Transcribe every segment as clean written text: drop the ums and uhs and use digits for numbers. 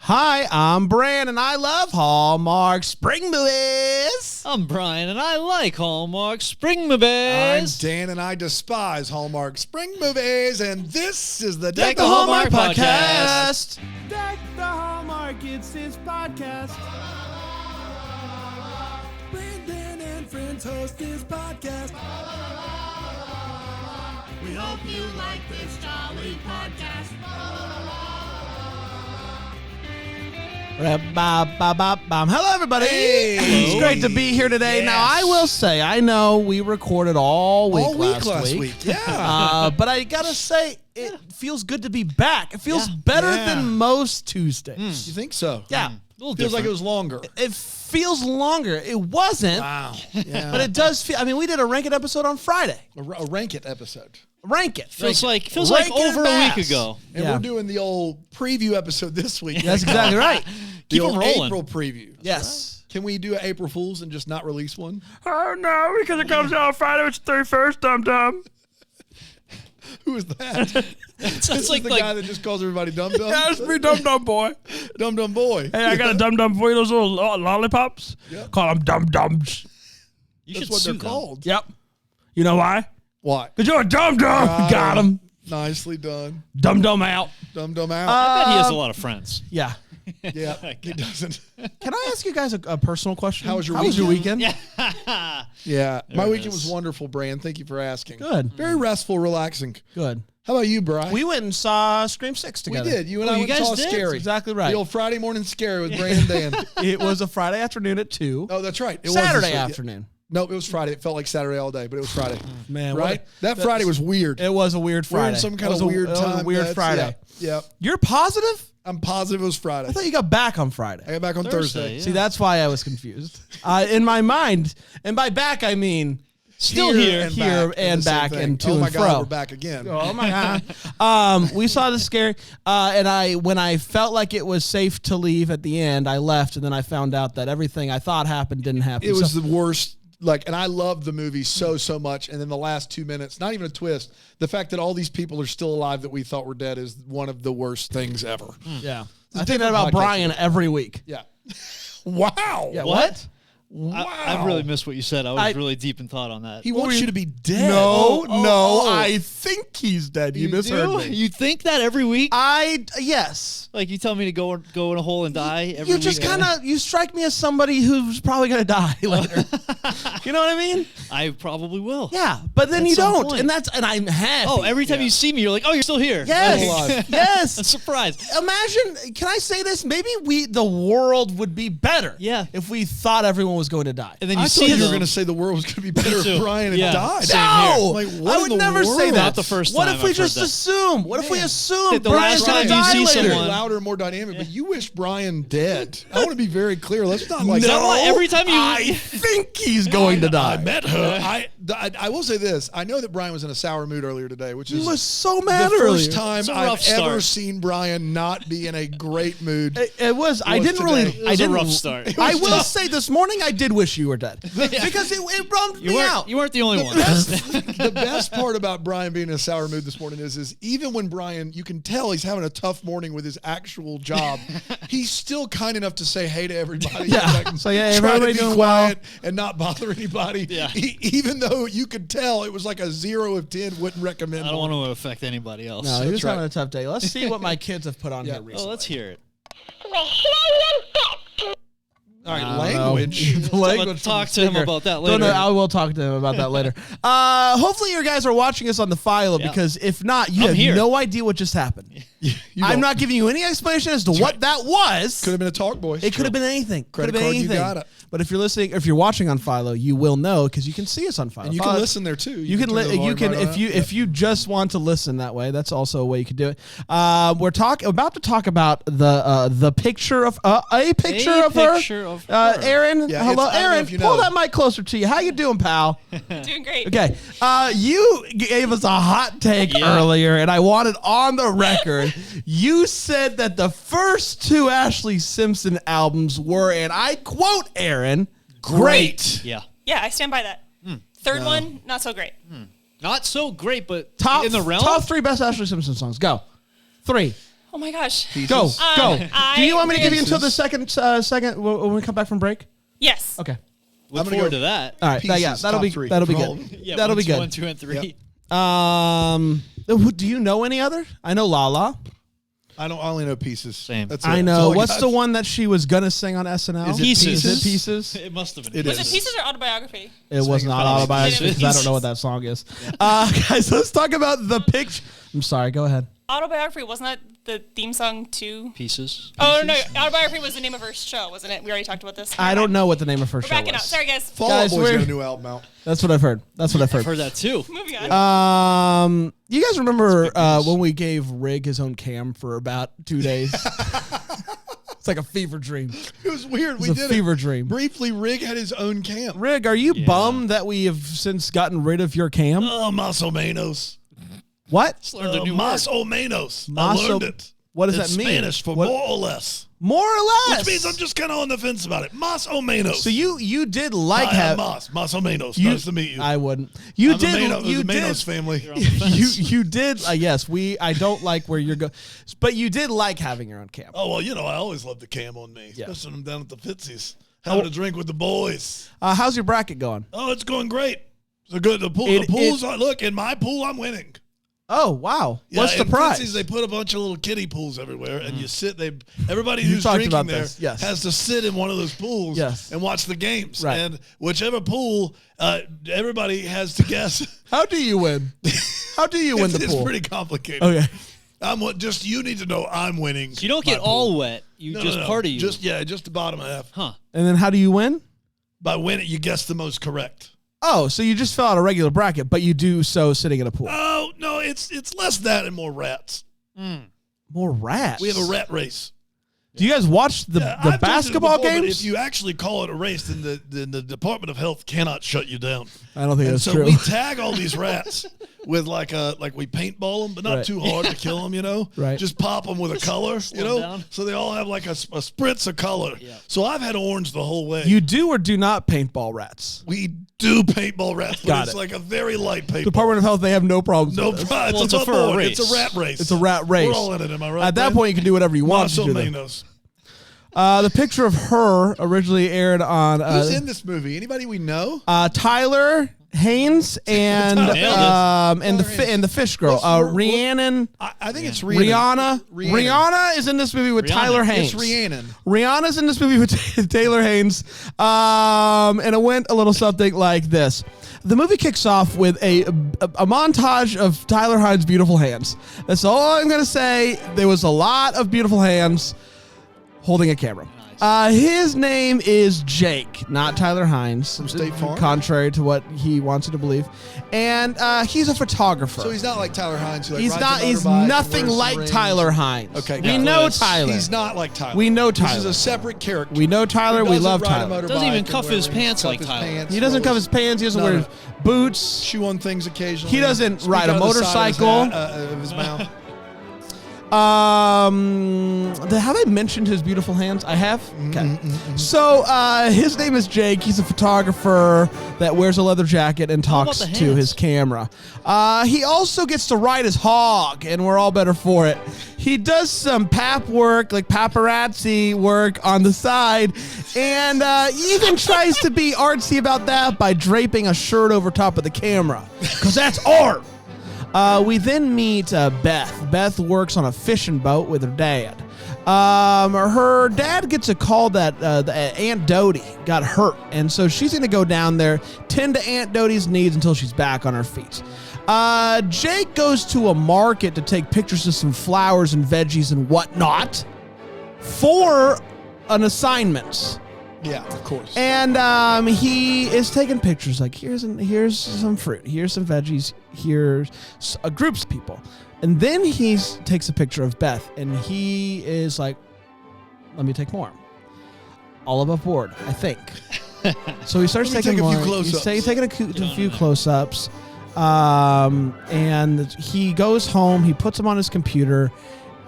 Hi, I'm Bran, and I love Hallmark spring movies. I'm Brian, and I like Hallmark spring movies. I'm Dan, and I despise Hallmark spring movies, and this is the Deck the Hallmark podcast. Deck the Hallmark, it's his podcast. Brandon and friends host his podcast. We hope you like this jolly podcast. Hello, everybody. Hey. It's great to be here today. Yes. Now, I will say, I know we recorded all week last week. Yeah. But I got to say, it feels good to be back. It feels better than most Tuesdays. You think so? Yeah. Feels like it was longer. It feels longer. It wasn't. Wow. Yeah. But it does feel, I mean, we did a Rank It episode on Friday. a Rank It episode. Rank It. Feels like Rank it over a fast. week ago. And we're doing the old preview episode this week. That's exactly right. The Keep 'em old rolling. April preview. Yes. Can we do an April Fool's and just not release one? Oh no, because it comes out on Friday, it's 31st, dum-dum. Who is that? It's This like is the guy that just calls everybody dum-dum? That's me, dum-dum boy. Dum-dum boy. Hey, I got a dum-dum for you, those little lollipops. Yep. Call them dum-dums. you That's should what sue they're them. called. Yep. You know why? Why? Because you're a dum-dum. Got him. Nicely done. Dum-dum out. Dum-dum out. I bet he has a lot of friends. Yeah. Yeah, he doesn't. Can I ask you guys a personal question? How was your weekend? Yeah, my it weekend is. was wonderful, Brand. Thank you for asking. Good. Very restful, relaxing. Good. How about you, Brian? We went and saw Scream 6 We together. did. You and I you went and guys saw did? Scary. Exactly right. The old Friday morning Scary with Brand and Dan. It was a Friday afternoon at 2. Oh, that's right. It was Saturday this- afternoon. Nope, it was Friday. It felt like Saturday all day, but it was Friday. Man, Right? That Friday was weird. It was a weird We're Friday. in some It kind was of a- weird it was a time. weird That's- Friday. Yeah. You're positive? I'm positive it was Friday. I thought you got back on Friday. I got back on Thursday. Yeah. See, that's why I was confused. In my mind, and by back I mean Still here and and back, back the same and thing. to Oh my and God, fro. we're back again. Oh my God. We saw the Scary, and when I felt like it was safe to leave at the end, I left, and then I found out that everything I thought happened didn't happen. It was So- the worst. And I loved the movie so much. And then the last 2 minutes, not even a twist. The fact that all these people are still alive that we thought were dead is one of the worst things ever. yeah. a I think that different about podcast. Brian every week. Yeah. Wow. Yeah. What? Wow. I really missed what you said. I was I- really deep in thought on that. He wants you to be dead. No, I think he's dead. You misheard do? me. You think that every week? Yes. Like you tell me to go in a hole and die every You week? just you strike me as somebody who's probably going to die later. You know what I mean? I probably will. Yeah, but then At you some don't, point. and I'm happy. Oh, every time you see me, you're like, oh, you're still here. yes, yes. A surprise. Imagine, can I say this? Maybe the world would be better. Yeah. If we thought everyone was going to die. And then I you thought see you were them. going to say the world was going to be better too. if Brian had Yeah. died. Same No, Like, what I in would the never say world? that. Not the first What time if we I've heard just that. assume? What if we assume The Brian's last going to time you die see later? someone- Louder and more dynamic, but you wish Brian dead. I want to be very clear. Let's not like No, every time you- I think he's going to die. I met her. I will say this. I know that Brian was in a sour mood earlier today, which He is was so the mad first earlier. time It's a I've rough ever start. seen Brian not be in a great mood. It was. I was didn't really. today. It I was a didn't. rough start. I will say this morning I did wish you were dead because it bummed me out. You weren't the only one. The best part about Brian being in a sour mood this morning is even when Brian, you can tell he's having a tough morning with his actual job, he's still kind enough to say hey to everybody. Yeah. Like, So, yeah, try to everybody be doing quiet and not bother anybody. Yeah. Even though you could tell it was like a 0 of 10, wouldn't recommend. I don't want to affect anybody else. No, he was right. having a tough day. Let's see what my kids have put on here recently. Oh, let's hear it. All right, I don't know. language. The language Talk from to the him sticker. about that Don't later. know, I will talk to him about that later. Hopefully you guys are watching us on the Philo Yeah. because if not, you I'm have here. no idea what just happened. I'm not giving you any explanation as to what that was. Could have been a talk boy. It could have been anything. Could have Credit been card, you anything. got it. But if you're listening, if you're watching on Philo, you will know because you can see us on Philo. And you can listen there too. You can turn the you volume can right on if you up. if you just want to listen that way. That's also a way you could do it. We're about to talk about the picture of a picture of her. Aaron, Yeah, hello, I don't know Aaron. if you Pull know. that mic closer to you. How you doing, pal? Doing great. Okay. You gave us a hot take earlier, and I want it on the record. You said that the first 2 Ashley Simpson albums were, and I quote Aaron, great. Yeah. Yeah, I stand by that. Third one, not so great. Not so great, but Top in the realm. top 3 best Ashley Simpson songs. Go. 3. Oh my gosh. Go. I Do you want me to give you did- until the second when we come back from break? Yes. Okay. Look I'm gonna forward go to that. All right. Pieces, That'll top be three. that'll be Roll. good. Yeah, That'll be good. 1, 2, and 3. Do you know any other? I know Lala. I only know Pieces. Same. That's it. I That's know. all I What's got. the one that she was gonna sing on SNL? Is it Pieces. Is it Pieces? It must have been. It Was it is. Pieces or Autobiography? It was not autobiography because I don't know what that song is. Guys, let's talk about the picture. I'm sorry. Go ahead. Autobiography, wasn't that the theme song to... Pieces. Oh, no. Autobiography was the name of her show, wasn't it? We already talked about this. I don't know what the name of her We're show backing out. was. Sorry, guys. Fall Out Guys, Boy's we're- got a new album out. That's what I've heard. I've heard that too. Moving on. You guys remember when we gave Rig his own cam for about 2 days? It's like a fever dream. It was weird. It's We a did fever it. dream. Briefly, Rig had his own camp. Rig, are you bummed that we have since gotten rid of your cam? Oh, más o menos. What? Just learned a new Más word. o menos. Más I o- learned it. What does It's that mean? Spanish for What- more or less. More or less. Which means I'm just kind of on the fence about it. Más o menos. So you did like Hi, I'm have Más o menos. you, Nice to meet you. I wouldn't. You I'm did. the You Manos did. family. You did. Yes, I don't like where you're going, but you did like having your own cam. Oh, well, you know, I always love the cam on me, Yeah. especially when I'm down at the Fitzy's, having a drink with the boys. How's your bracket going? Oh, it's going great. So good. The It- pool's look, in my pool, I'm winning. Oh wow! Yeah, What's the in prize? Fitzy's, they put a bunch of little kiddie pools everywhere, and you sit. Everybody You who's talked drinking about there this, yes. has to sit in one of those pools Yes. and watch the games. Right. And whichever pool, everybody has to guess. How do you win? How do you win the It's pool? pretty complicated. Okay. You need to know I'm winning. So you don't get my all pool. wet. You No, just no, no. part of you. Just the bottom half. Huh. And then how do you win? By winning, you guess the most correct. Oh, so you just fill out a regular bracket, but you do so sitting in a pool. Oh no, it's less that and more rats. More rats. We have a rat race. Do you guys watch the I've done this basketball before, but games? if you actually call it a race, then the Department of Health cannot shut you down. I don't think And that's so true. we tag all these rats with like we paintball them, but not Right. too hard to kill them. You know, Right. Just pop them with a color. You know, down. so they all have like a spritz of color. Yeah. So I've had orange the whole way. You do or do not paintball rats? We do paintball rats, but Got it's it. like a very light paintball. Department of Health, they have no problems. No with this. problem. Well, It's it's a for a board. race. It's a rat race. It's a rat race. We're all in it. Am I right? At that Ben? point, you can do whatever you want Más to o do. there. menos. The picture of her originally aired on Who's in this movie? Anybody we know? Tyler Haynes and the fish girl, Rhiannon. I think it's Rihanna. Rihanna is in this movie with Rihanna. Tyler Haynes. It's Rhiannon. Rihanna's in this movie with Taylor Haynes, and it went a little something like this. The movie kicks off with a montage of Tyler Haynes' beautiful hands. That's all I'm going to say. There was a lot of beautiful hands holding a camera. His name is Jake, not Tyler Hines. From State Farm? Contrary to what he wants you to believe. And he's a photographer. So he's not like Tyler Hines. Who, like, He's rides not. a He's motorbike and nothing wears some like rings. Tyler Hines. Okay, we got it. know Tyler. He's not like Tyler. We know This is Tyler. a separate character. We know Tyler. He We doesn't love ride a Tyler. motorbike Doesn't even and cuff wear his rings, pants cuff like his Tyler. pants, He doesn't roll cuff his pants. He doesn't No, wear no. boots. chew on things occasionally. He doesn't Speak ride a out of the side motorcycle. of his mouth. Have I mentioned his beautiful hands? I have. Okay. So his name is Jake. He's a photographer that wears a leather jacket and about talks the to hands? his camera. He also gets to ride his hog, and we're all better for it. He does some pap work, like paparazzi work on the side, and even tries to be artsy about that by draping a shirt over top of the camera, because that's art. We then meet Beth. Beth works on a fishing boat with her dad. Her dad gets a call that Aunt Dodie got hurt, and so she's going to go down there, tend to Aunt Dodie's needs until she's back on her feet. Jake goes to a market to take pictures of some flowers and veggies and whatnot for an assignment. Yeah, of course. And he is taking pictures like here's some fruit, here's some veggies, here's groups of people. And then he takes a picture of Beth and he is like, let me take more. All above board, I think. So he starts Let me taking take a more. few close-ups. He's taking a few close-ups. And he goes home, he puts them on his computer,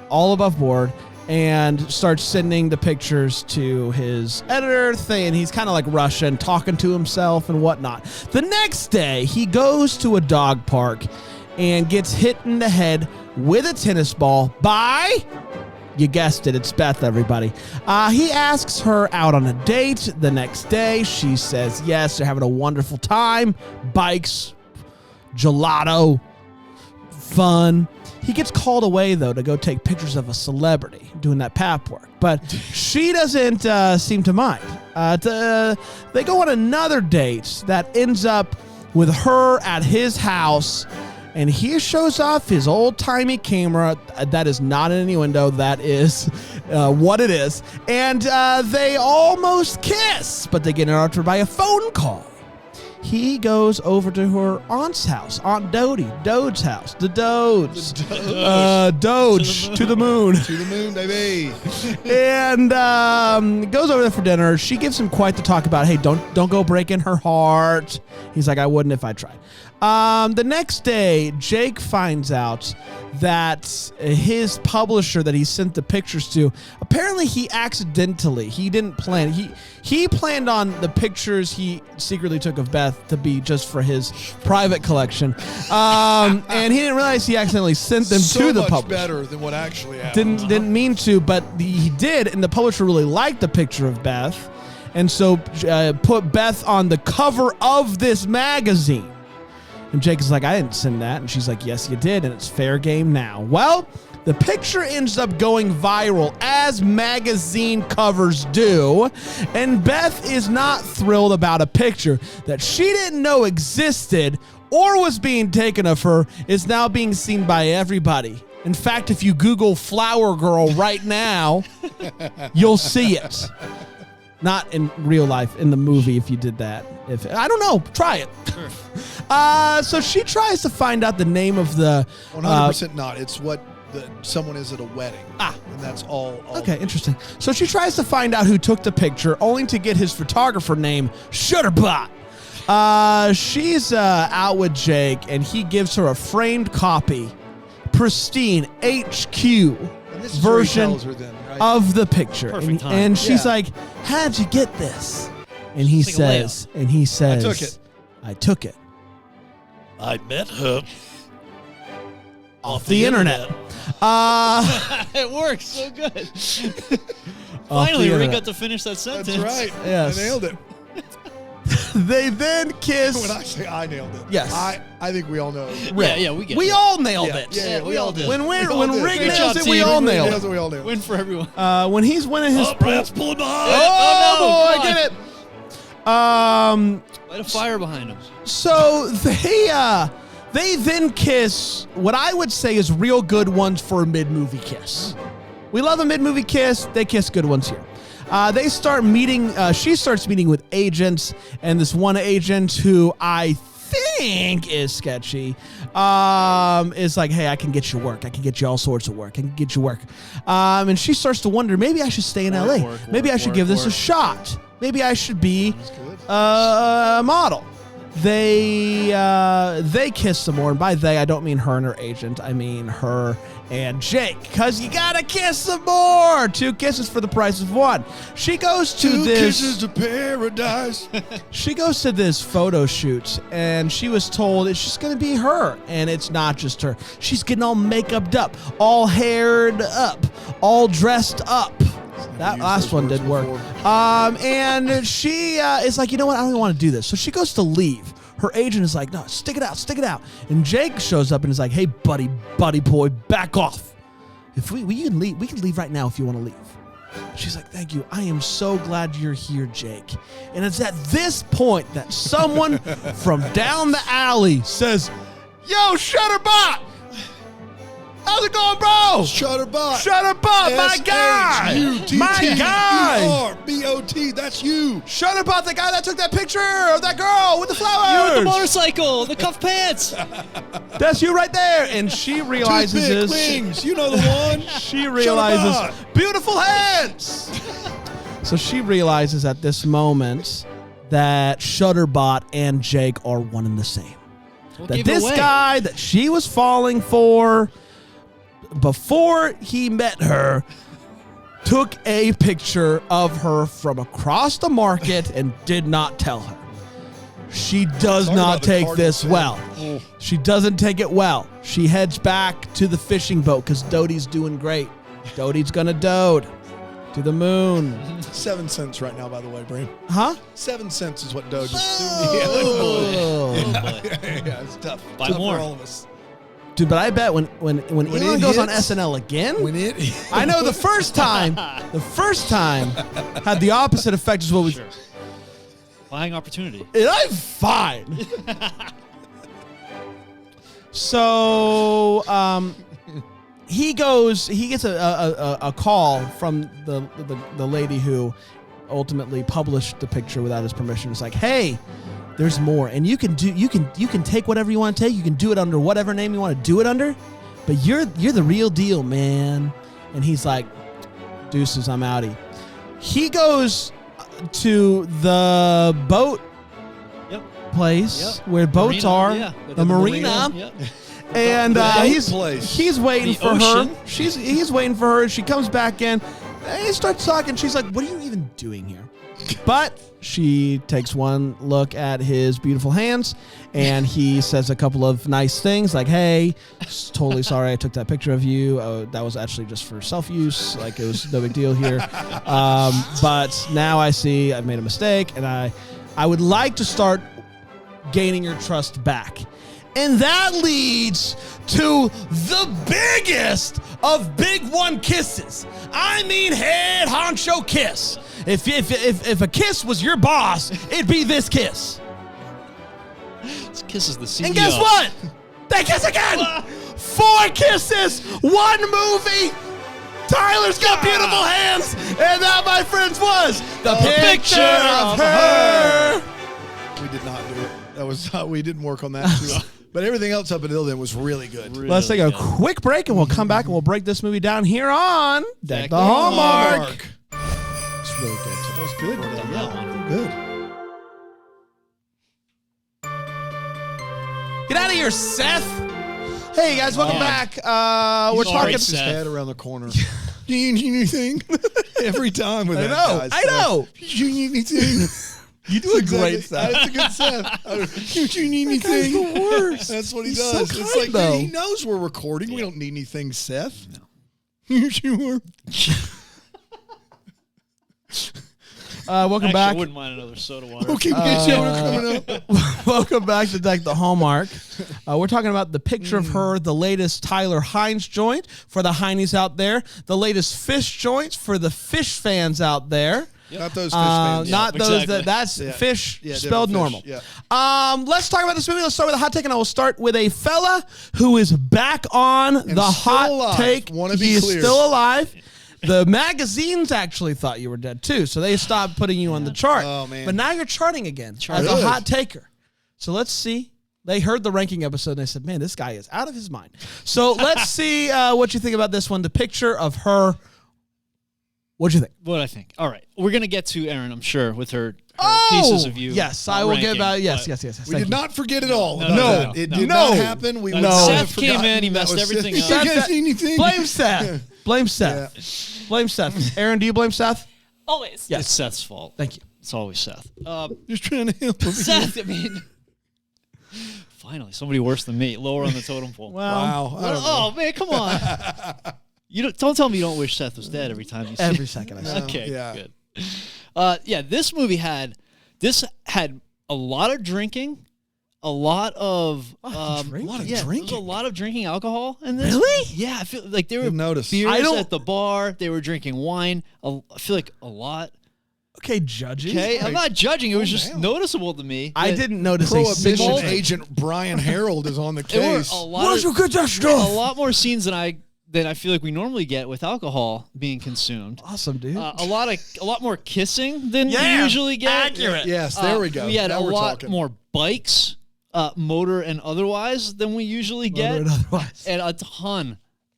all above board, and starts sending the pictures to his editor thing. And he's kind of like Russian, talking to himself and whatnot. The next day, he goes to a dog park and gets hit in the head with a tennis ball by, you guessed it, it's Beth, everybody. He asks her out on a date the next day. She says yes. They're having a wonderful time. Bikes, gelato, fun. He gets called away, though, to go take pictures of a celebrity doing that pap work. But she doesn't seem to mind. They go on another date that ends up with her at his house. And he shows off his old-timey camera. That is not an innuendo. That is what it is. And they almost kiss, but they get interrupted by a phone call. He goes over to her aunt's house, Aunt Dode's house, the Dodes. Doge, to the moon. To the moon, baby. And goes over there for dinner. She gives him quite the talk about, hey, don't go breaking her heart. He's like, I wouldn't if I tried. The next day, Jake finds out that his publisher that he sent the pictures to, apparently he didn't plan. He planned on the pictures he secretly took of Beth to be just for his private collection. And he didn't realize he accidentally sent them to the publisher. So much better than what actually happened. Didn't mean to, but he did, and the publisher really liked the picture of Beth, and so put Beth on the cover of this magazine. And Jake is like, I didn't send that. And she's like, yes, you did, and it's fair game now. Well, the picture ends up going viral, as magazine covers do, and Beth is not thrilled about a picture that she didn't know existed or was being taken of her is now being seen by everybody. In fact, if you Google Flower Girl right now, you'll see it. Not in real life, in the movie, if you did that. I don't know. Try it. Sure. So she tries to find out the name of the... 100% not. It's what someone is at a wedding. And that's all. Okay, interesting. So she tries to find out who took the picture, only to get his photographer name, Shutterbot. She's out with Jake, and he gives her a framed copy, pristine HQ version of the picture. Perfect time. And she's like, how'd you get this? And he says, I took it. I took it. I met her Off the internet. It works so good. Finally, we got to finish that sentence. That's right. Yes. I nailed it. They then kiss. When I say I nailed it. Yes. I think we all know. Yeah, we get it. We all nailed it. Yeah, we all did. When Rick Great nails job, it, we team. all Rick nailed That's it. what we all nailed. Win for everyone. When he's winning his Brad's pulling behind. Oh, no, I get it. Light a fire behind him. So they then kiss what I would say is real good ones for a mid-movie kiss. We love a mid-movie kiss. They kiss good ones here. They start meeting. She starts meeting with agents, and this one agent who I think is sketchy is like, hey, I can get you work. I can get you all sorts of work. I can get you work. And she starts to wonder, maybe I should stay in LA. Maybe I should give this a shot. Maybe I should be a model. They kiss some more, and by they I don't mean her and her agent. I mean her and Jake, because you gotta kiss some more. 2 kisses for the price of 1. She goes to Two this. kisses to paradise. She goes to this photo shoot, and she was told it's just gonna be her, and it's not just her. She's getting all makeuped up, all haired up, all dressed up. That last one did work. And she is like, you know what? I don't even want to do this. So she goes to leave. Her agent is like, no, stick it out. And Jake shows up and is like, hey, buddy boy, back off. If we can leave, we can leave right now if you want to leave. She's like, thank you. I am so glad you're here, Jake. And it's at this point that someone from down the alley says, yo, Shutterbot! How's it going, bro? Shutterbot. Shutterbot, my guy. My guy. S-H-U-T-T-E-R-B-O-T. That's you. Shutterbot, the guy that took that picture of that girl with the flowers. You with the motorcycle, the cuff pants. That's you right there. And she realizes Toothpick this. wings. You know the one. She realizes Shutterbot. beautiful hands. So she realizes at this moment that Shutterbot and Jake are one and the same. That this guy that she was falling for before he met her took a picture of her from across the market and did not tell her. She does Talk not about the take Cardinals this fan. well. Oh. She doesn't take it well. She heads back to the fishing boat because Dodie's doing great. Dodie's going to dode to the moon. 7 cents right now, by the way, Brain. Huh? 7 cents is what Doge is. Oh. Yeah, it's tough. Buy Tough more. for all of us. Dude, but I bet when Elon it goes on hits- SNL again, When it I know the first time had the opposite effect as what we. Sure. Buying opportunity. And I'm fine. So he gets a call from the lady who ultimately published the picture without his permission. It's like, hey, there's more, and you can take whatever you want to take. You can do it under whatever name you want to do it under, but you're the real deal, man. And he's like, deuces, I'm outie. He goes to the boat place where boats Marina, are, yeah. the marina. Yep. And The boat he's place. waiting The for ocean. her. He's waiting for her. She comes back in. And he starts talking. She's like, "What are you even doing here?" But she takes one look at his beautiful hands, and he says a couple of nice things like, "Hey, totally sorry I took that picture of you. That was actually just for self-use. Like, it was no big deal here. But now I see I've made a mistake, and I would like to start gaining your trust back." And that leads to the biggest of big one kisses. I mean, head honcho kiss. If a kiss was your boss, it'd be this kiss. This kisses the CEO. And guess what? They kiss again. 4 kisses, 1 movie. Tyler's got beautiful hands, and that, my friends, was the picture of her. We did not do it. That was we didn't work on that too. But everything else up until then was really good. Let's take a quick break, and we'll come back and we'll break this movie down here on Deck the Hallmark. It's really good. That was good. Yeah. Good. Get out of here, Seth. Hey, guys, welcome back. We're Sorry, talking. Seth. His head around the corner. Do you need anything? Every time with I that know. guy, I Seth. know. Do you need anything? You do a great Seth. That's a good Seth. Do you need anything? Guy's the worst. That's what he He's does. so It's kind, like, though. he knows we're recording. We don't need anything, Seth. No. You sure? Welcome Actually, back. I wouldn't mind another soda water. Okay, we get coming up. Welcome back to Deck the Hallmark. We're talking about the picture of her, the latest Tyler Hines joint for the Heinies out there, the latest fish joints for the fish fans out there. Not those fish fans. Not those exactly. that's Yeah. fish Yeah, spelled different normal. fish, yeah. Let's talk about this movie. Let's start with a hot take, and I will start with a fella who is back on the still hot alive. take. Wanna be He is clear. still alive. The magazines actually thought you were dead too, so they stopped putting you on the chart. Oh, man. But now you're charting again as a Good. hot taker. So let's see. They heard the ranking episode and they said, "Man, this guy is out of his mind." So let's see what you think about this one. The picture of her. What'd you think? What I think. All right. We're going to get to Erin, I'm sure, with her Oh, pieces of you. yes, I will ranking, get about. Yes. but Yes. We Thank did you. not forget it all. No, about no, that. no, It no. did No. not happen. We No. would Seth have came forgotten in, he that messed was everything Seth. up. You guys Seth- need anything? Blame Seth. Blame Seth. Blame Seth. Aaron, do you blame Seth? Always. Yes. It's Seth's fault. Thank you. It's always Seth. Just trying to help him. Seth, I mean, finally, somebody worse than me, lower on the totem pole. Wow. I don't know. Oh, man, come on. Don't tell me you don't wish Seth was dead every time you see Every second I see. Okay, Yeah. good. Yeah, this movie had a lot of drinking, a lot of drinking? A lot of yeah, there was drinking? a lot of drinking alcohol in this. Really? Yeah, I feel like there were Didn't notice. beers I don't- at the bar. They were drinking wine. I feel like a lot. Okay, judging. Okay, I'm not judging. It was just down. noticeable to me. I that didn't notice a Prohibition single agent Brian Harold is on the There were case. a lot of, get that a stuff? lot more scenes than I feel like we normally get with alcohol being consumed. Awesome, dude. A lot more kissing than Yeah, we usually get. accurate. Yes, there we go. We had Now a we're lot talking. more bikes, motor and otherwise, than we usually get, Mother and otherwise. and a ton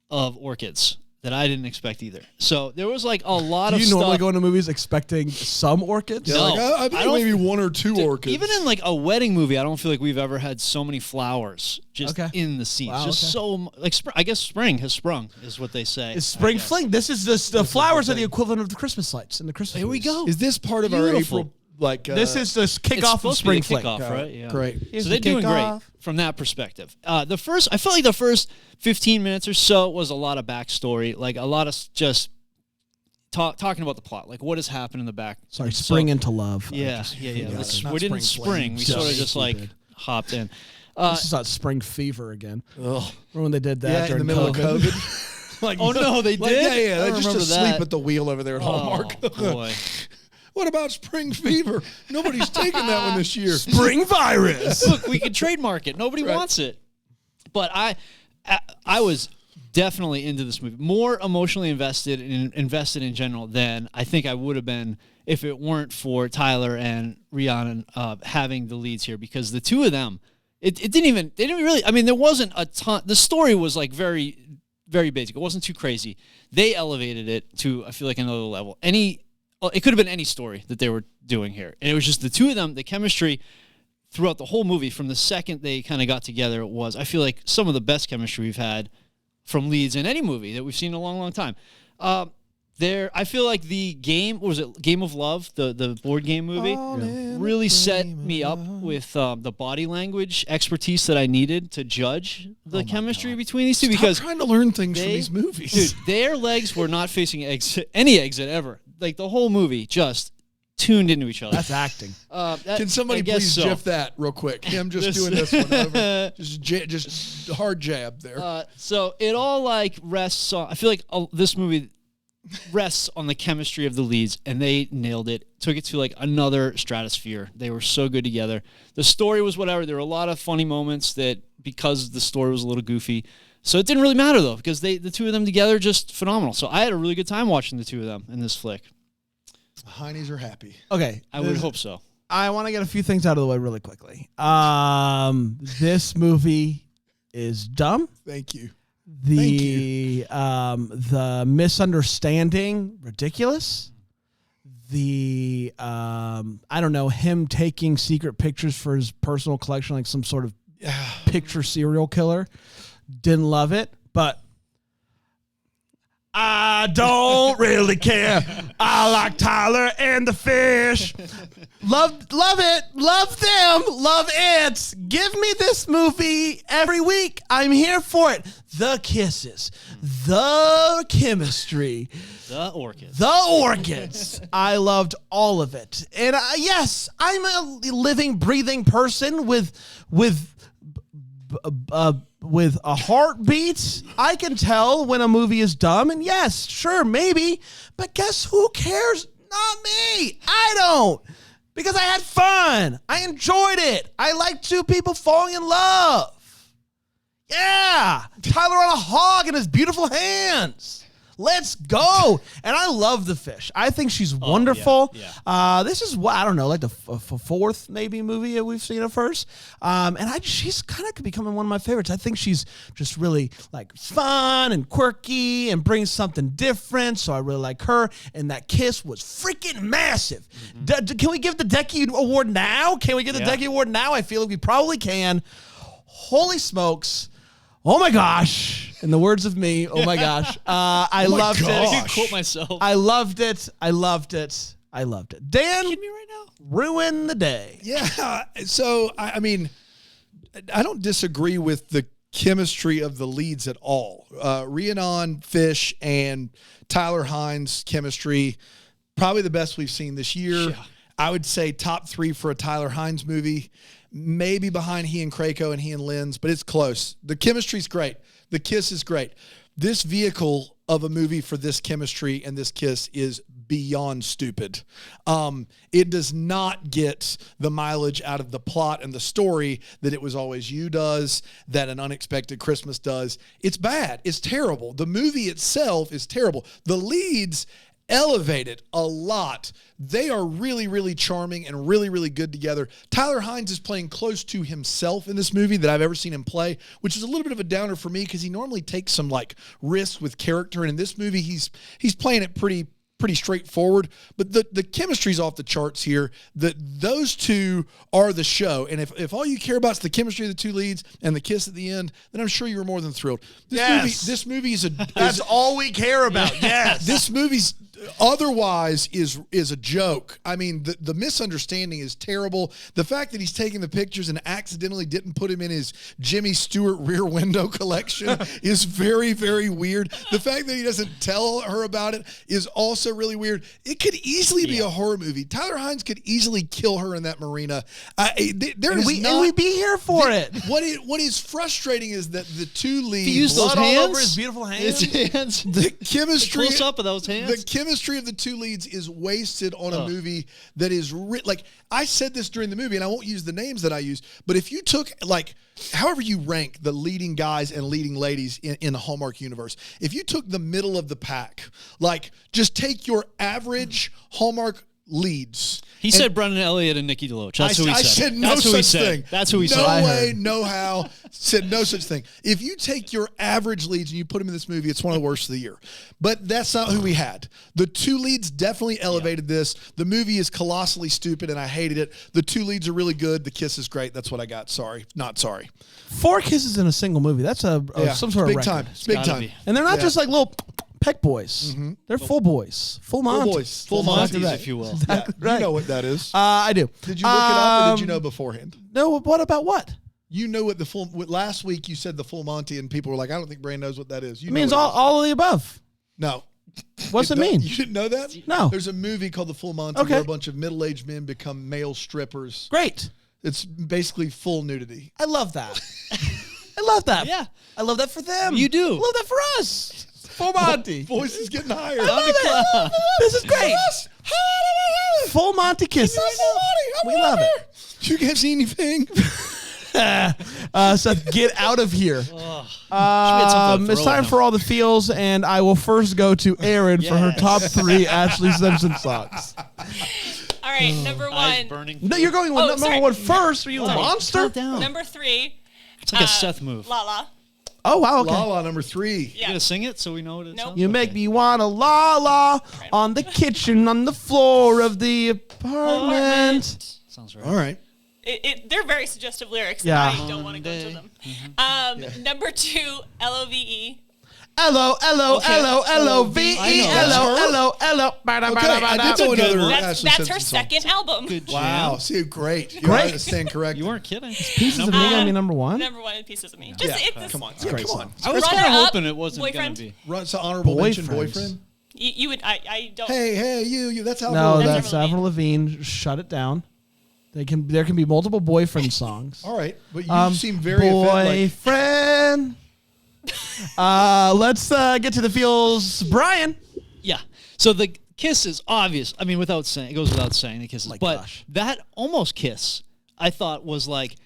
of orchids that I didn't expect either. So there was like a lot Do of you stuff. normally go into movies expecting some orchids? Yeah, No, like, I I think don't- maybe 1 or 2 orchids. Even in like a wedding movie, I don't feel like we've ever had so many flowers just Okay. in the scenes. Wow, just okay. so like I guess spring has sprung is what they say. It's I spring guess. fling. This is the flowers are the equivalent of the Christmas lights and the Christmas. There we movies. go. Is this part of our Beautiful. April like This is the It's kickoff of supposed to be spring the flick. kickoff, right? Yeah. great. Here's So the they're doing kickoff. great from that perspective. I felt like the first 15 minutes or so was a lot of backstory, like a lot of just talking about the plot, like what has happened in the back. Sorry, So- spring into love. Yeah. It's not We didn't spring spring. We fling. sort of Just just like stupid. hopped in. This is not spring fever again. Ugh. Remember when they did that Yeah, in during the middle COVID? of COVID. Like, Oh, no, they like, did? Yeah, I They don't just remember asleep that. at the wheel over there at Hallmark. Oh, boy. What about spring fever? Nobody's taking that one this year. Spring virus. Look, we could trademark it. Nobody wants it. But I was definitely into this movie, more emotionally invested in general than I think I would have been if it weren't for Tyler and Rhiannon having the leads here, because the two of them, they didn't really, I mean, there wasn't a ton. The story was like very, very basic. It wasn't too crazy. They elevated it to, I feel like, another level. It could have been any story that they were doing here. And it was just the two of them, the chemistry throughout the whole movie, from the second they kind of got together, was, I feel like, some of the best chemistry we've had from leads in any movie that we've seen in a long, long time. I feel like the game, what was it, Game of Love, the board game movie, really set me up with the body language expertise that I needed to judge the chemistry between these two. Stop Because trying to learn things from these movies. dude, their legs were not facing any exit ever. Like, the whole movie just tuned into each other. That's acting. Can somebody please GIF that real quick? Him just doing this one over. Just hard jab there. So it all like rests on, I feel like this movie rests on the chemistry of the leads, and they nailed it. Took it to like another stratosphere. They were so good together. The story was whatever. There were a lot of funny moments that, because the story was a little goofy. So it didn't really matter though, because the two of them together, just phenomenal. So I had a really good time watching the two of them in this flick. Heinies are happy. Okay. I would hope so. I want to get a few things out of the way really quickly. This movie is dumb. Thank you. The misunderstanding, ridiculous. I don't know, him taking secret pictures for his personal collection, like some sort of picture serial killer. Didn't love it, but I don't really care. I like Tyler and the fish. Love it. Love them. Love it. Give me this movie every week. I'm here for it. The kisses. The chemistry. The orchids. The orchids. I loved all of it. And yes, I'm a living, breathing person with a heartbeat. I can tell when a movie is dumb, and yes, sure, maybe, but guess who cares? Not me. I don't, because I had fun. I enjoyed it. I like two people falling in love. Yeah, Tyler on a hog in his beautiful hands. Let's go. And I love the fish. I think she's wonderful. yeah. This is what, I don't know, like the fourth maybe movie that we've seen of hers. And she's kind of becoming one of my favorites. I think she's just really like fun and quirky and brings something different. So I really like her. And that kiss was freaking massive. Can we give the Decky Award now? Can we give the Decky Award now? I feel like we probably can. Holy smokes. Oh my gosh. In the words of me, oh my gosh. I loved it. I could quote myself. I loved it. I loved it. I loved it. Dan, Kidding me right now? ruin the day. Yeah. So, I mean, I don't disagree with the chemistry of the leads at all. Rhiannon, Fish, and Tyler Hines chemistry, probably the best we've seen this year. Yeah. I would say top 3 for a Tyler Hines movie. Maybe behind he and Krakow and he and Lynn's, but it's close. The chemistry's great. The kiss is great. This vehicle of a movie for this chemistry and this kiss is beyond stupid. It does not get the mileage out of the plot and the story that It Was Always You does, that An Unexpected Christmas does. It's bad. It's terrible. The movie itself is terrible. The leads elevate it a lot. They are really, really charming and really, really good together. Tyler Hines is playing close to himself in this movie that I've ever seen him play, which is a little bit of a downer for me because he normally takes some like risks with character, and in this movie he's playing it pretty straightforward. But the chemistry's off the charts here. Those two are the show, and if all you care about is the chemistry of the two leads and the kiss at the end, then I'm sure you were more than thrilled. This movie is That's all we care about. Yes. This movie's otherwise is a joke. I mean, the misunderstanding is terrible. The fact that he's taking the pictures and accidentally didn't put him in his Jimmy Stewart Rear Window collection is very, very weird. The fact that he doesn't tell her about it is also really weird. It could easily be a horror movie. Tyler Hynes could easily kill her in that marina. And we'd be here for it. What is frustrating is that the two leads, He used those Blood all hands. over his beautiful hands. His hands. the chemistry, Close up of those hands. the chemistry of the two leads is wasted on a movie that is like I said this during the movie, and I won't use the names that I use, but if you took like however you rank the leading guys and leading ladies in the Hallmark universe, if you took the middle of the pack, like just take your average Hallmark leads. He said Brendan Elliott and Nikki DeLoach. That's who he said. I said no That's who he such said. thing. That's who he said. No way, no how. Said no such thing. If you take your average leads and you put them in this movie, it's one of the worst of the year. But that's not who we had. The two leads definitely elevated this. The movie is colossally stupid, and I hated it. The two leads are really good. The kiss is great. That's what I got. Sorry. Not sorry. 4 kisses in a single movie. That's some sort of big record. time. It's big gotta time. be. And they're not just like little peck boys. They're full boys. Full Monty. boys. Full Monty. Monties, if you will. Exactly You right. know what that is. I do. Did you look it up or did you know beforehand? No, what about what? You know what last week you said the full Monty and people were like, I don't think Brand knows what that is. You It know means what all of the above. No. What's it mean? You didn't know that? No. There's a movie called The Full Monty Okay. where a bunch of middle-aged men become male strippers. Great. It's basically full nudity. I love that. I love that. Yeah. I love that for them. You do. I love that for us. Full Monty. Voice is getting higher. I love it. This is great. Full Monty kisses. We love it. You can't see anything. Seth, get out of here. something to It's throw time at for all the feels, and I will first go to Erin for her top 3 Ashley Simpson songs. All right, number Eyes one. burning. No, you're going with Oh, number sorry. 1 first. Are you a monster? Calm down. Number 3. It's like a Seth move. La La. Oh, wow. Okay. La La number 3. You Yeah. gonna sing it so we know what it Nope. sounds You like? make me want to la la on the kitchen, on the floor of the apartment. Sounds right. All right. They're very suggestive lyrics. Yeah. I don't want to go into them. Number 2, L-O-V-E. L-O, L-O, Okay. L-O, L-O-V-E, I know. L-O, L-O, L-O. Okay, I did know another That's Ashley her Simpson song. second album. Good jam. Wow. See, great. You're Great. right to stand correct. You weren't kidding. Pieces of me gonna be number 1? Number 1 is Pieces of Me. Just Come on. It's a great come song. on. I was Runner kind of up, hoping it wasn't boyfriend. gonna be. Run to honorable mention, Boyfriends. boyfriend. You would. I don't. Hey, you. That's how. No, That's that's Avril Avril Lavigne. Shut it down. There can be multiple boyfriend songs. All right, but you seem very offended. boyfriend. Let's get to the feels, Brian. Yeah. So the kiss is obvious. I mean, without saying, it goes without saying the kisses. My but gosh. that almost kiss, I thought was like,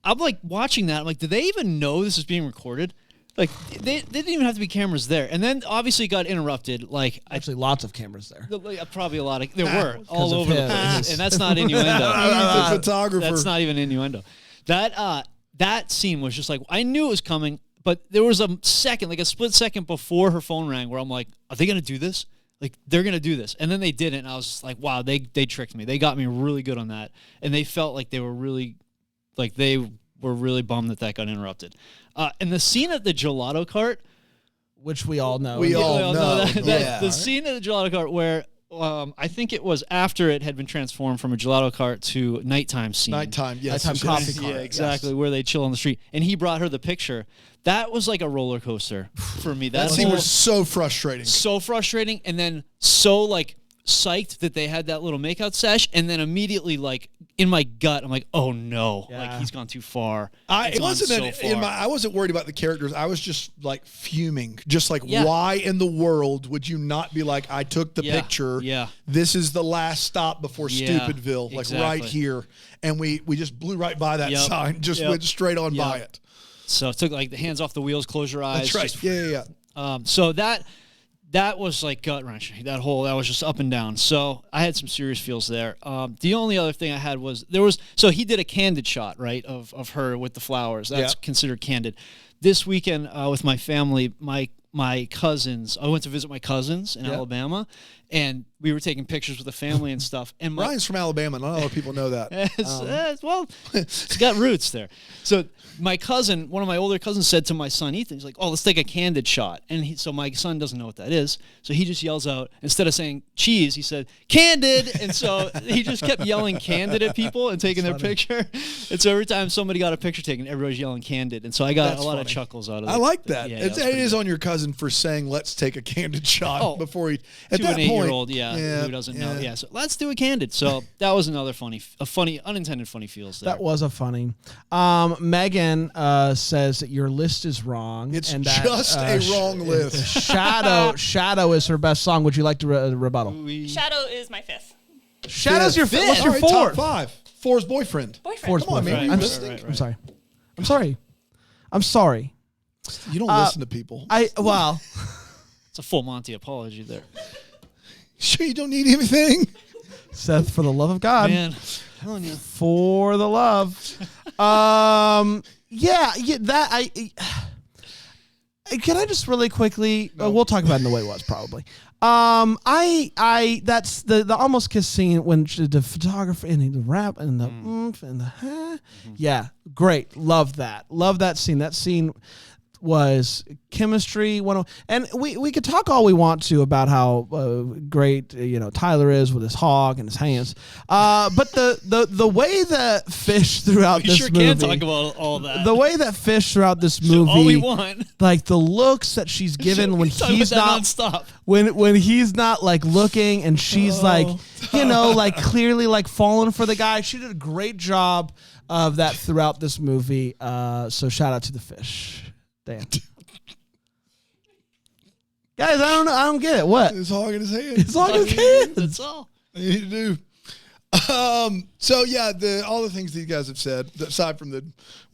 I'm like watching that. I'm like, did they even know this is being recorded? Like, they didn't even have to be cameras there. And then obviously it got interrupted. Like, Actually, lots of cameras there. probably a lot of, there were all of over the him. place. And that's not innuendo. The photographer. That's not even innuendo. That scene was just like, I knew it was coming, but there was a second, like a split second before her phone rang where I'm like, are they going to do this? Like, they're going to do this. And then they didn't. And I was just like, wow, they tricked me. They got me really good on that. And they felt like they were really bummed that got interrupted. And the scene at the gelato cart, Which we all know. We all know. the scene at the gelato cart where I think it was after it had been transformed from a gelato cart to nighttime scene. Nighttime, yes. Nighttime yes. coffee cart. Yeah, exactly, where they chill on the street. And he brought her the picture. That was like a roller coaster for me. That scene was so frustrating. so frustrating, and then so like psyched that they had that little makeout sesh, and then immediately like in my gut, I'm like, oh no, Yeah. like he's gone too far. I He's gone so far. I wasn't worried about the characters. I was just like fuming. Just like, Yeah. why in the world would you not be like, I took the Yeah. picture. Yeah. This is the last stop before Yeah, Stupidville, like right exactly. here. And we just blew right by that Yep. sign. Just Yep. went straight on by Yep. it. So it took like the hands off the wheels, close your eyes. That's right. just- Yeah. So that was like gut wrenching. That was just up and down. So I had some serious feels there. The only other thing I had was so he did a candid shot, right, of her with the flowers. That's Yeah. considered candid. This weekend with my family, my cousins, I went to visit my cousins in Alabama, and we were taking pictures with the family and stuff. And Ryan's from Alabama. Not a lot of people know that. Well, it's got roots there. So my cousin, one of my older cousins, said to my son Ethan, he's like, "Oh, let's take a candid shot." And so my son doesn't know what that is. So he just yells out, instead of saying cheese, he said candid. And so he just kept yelling candid at people and taking their picture. And so every time somebody got a picture taken, everybody's yelling candid. And so I got a lot of chuckles out of it. I like that. Yeah, it is on your cousin for saying, "Let's take a candid shot" before he. At To that an point, 8-year-old, who doesn't know. Yeah, so let's do a candid. So that was another funny, unintended funny feels there. That was a funny. Megan says that your list is wrong. It's and that, just a wrong list. Shadow is her best song. Would you like to rebuttal? Shadow is my fifth. Shadow's your fifth. What's your All right, fourth? top 5. 4's boyfriend. Boyfriend. Come on, man. I'm, Realistic. I'm sorry. I'm sorry. I'm sorry. You don't listen to people. It's a full Monty apology there. Sure, you don't need anything. Seth, for the love of God. Man, I'm telling you. For the love. Can I just really quickly? We'll talk about it in the way it was probably. That's the almost kiss scene when the photographer and the rap and the and the yeah, great, love that scene. That scene was chemistry. And we could talk all we want to about how great Tyler is with his hog and his hands, but the way that Fish throughout this movie, can talk about all that. The way that Fish throughout this movie, all we want, like the looks that she's given when he's not nonstop. when he's not like looking and she's like like clearly like falling for the guy. She did a great job of that throughout this movie. So shout out to the Fish. Dan. Guys, I don't get it. What? His hog in his hand. His hog in his hand. That's all. You need to do. So yeah, all the things these guys have said, aside from the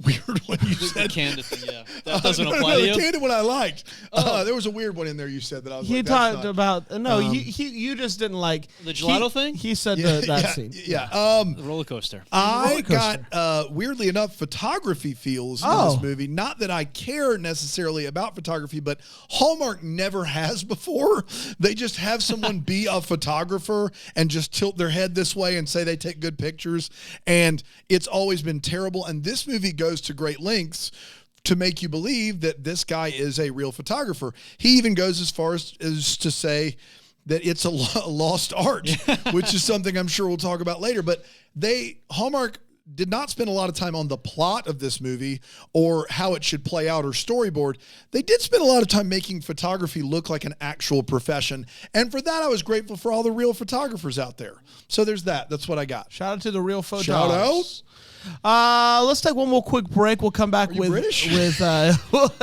weird one you said, the candid thing, yeah, that doesn't apply to the you. candid one I liked. There was a weird one in there you said that I was. He like, talked about you just didn't like the gelato thing. He said that scene. Yeah. The roller coaster. I got weirdly enough photography feels in this movie. Not that I care necessarily about photography, but Hallmark never has before. They just have someone be a photographer and just tilt their head this way and say they take good pictures, and it's always been terrible. And this movie goes to great lengths to make you believe that this guy is a real photographer. He even goes as far as to say that it's a lost art, which is something I'm sure we'll talk about later. But Hallmark did not spend a lot of time on the plot of this movie or how it should play out or storyboard. They did spend a lot of time making photography look like an actual profession. And for that, I was grateful for all the real photographers out there. So there's that. That's what I got. Shout out to the real photos. Shout out. Let's take one more quick break. We'll come back with British?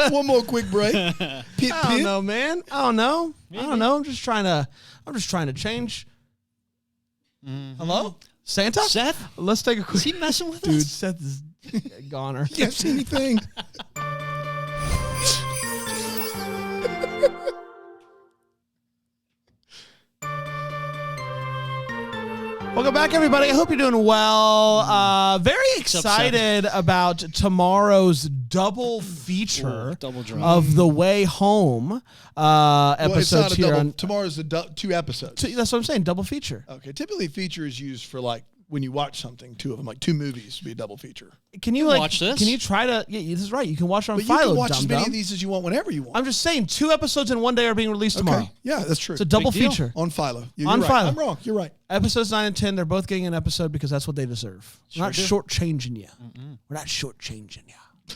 One more quick break. I don't know, man. I don't know. I'm just trying to change. Hello? Santa? Seth? Let's take a quick... Is he messing with us? Dude, Seth is goner. You can't see anything. Welcome back, everybody. I hope you're doing well. Very excited about tomorrow's double feature double drop. of The Way Home episodes here. Tomorrow's 2 episodes. That's what I'm saying, double feature. Okay, typically feature is used for like when you watch something, 2 of them, like 2 movies would be a double feature. Can you watch this? Can you try to? Yeah, this is right. You can watch it on But Philo. you can watch as many dum-dum. of these as you want whenever you want. I'm just saying, 2 episodes in one day are being released tomorrow. Okay. Yeah, that's true. It's a double Big deal. feature. On Philo. You're On right. Philo. I'm wrong. You're right. Episodes 9 and 10, they're both getting an episode because that's what they deserve. We're not shortchanging you. We're not shortchanging you.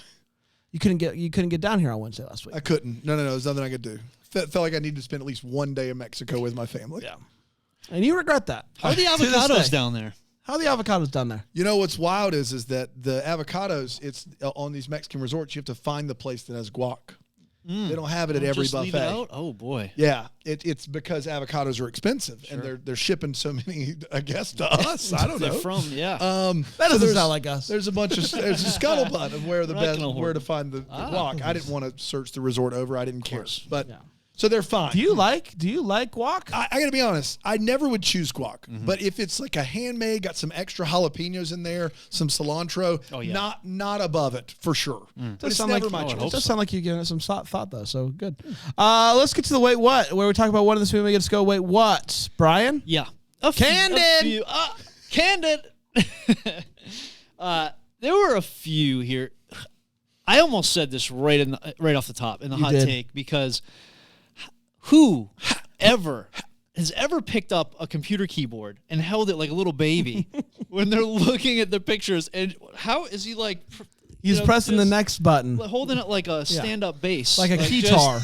You couldn't get down here on Wednesday last week. I couldn't. No. There's nothing I could do. Felt like I needed to spend at least one day in Mexico with my family. Yeah. And you regret that. How are the To this avocados day. down there? How are the avocados down there? You know what's wild is that the avocados, it's on these Mexican resorts, you have to find the place that has guac. They don't have it at every Just leave buffet. it out? Oh boy. Yeah, it's because avocados are expensive and they're shipping so many, I guess, to us. I don't know. They're from, yeah. That doesn't sound like us. There's a scuttlebutt of where We're not gonna where to find the guac. I didn't want to search the resort over. I didn't care. But So they're fine. Do you like guac? I got to be honest. I never would choose guac, but if it's like a handmade, got some extra jalapenos in there, some cilantro, not above it for sure. But it's never my choice. It does sound like you're giving it some thought though. So good. Let's get to the wait what, where we talk about what in this movie gets to go. Wait what, Brian? Yeah, Candid. Candid. There were a few here. I almost said this right off the top in the hot take because who ever has ever picked up a computer keyboard and held it like a little baby when they're looking at the pictures? And how is he like? He's pressing the next button, holding it like a stand-up bass, like a guitar.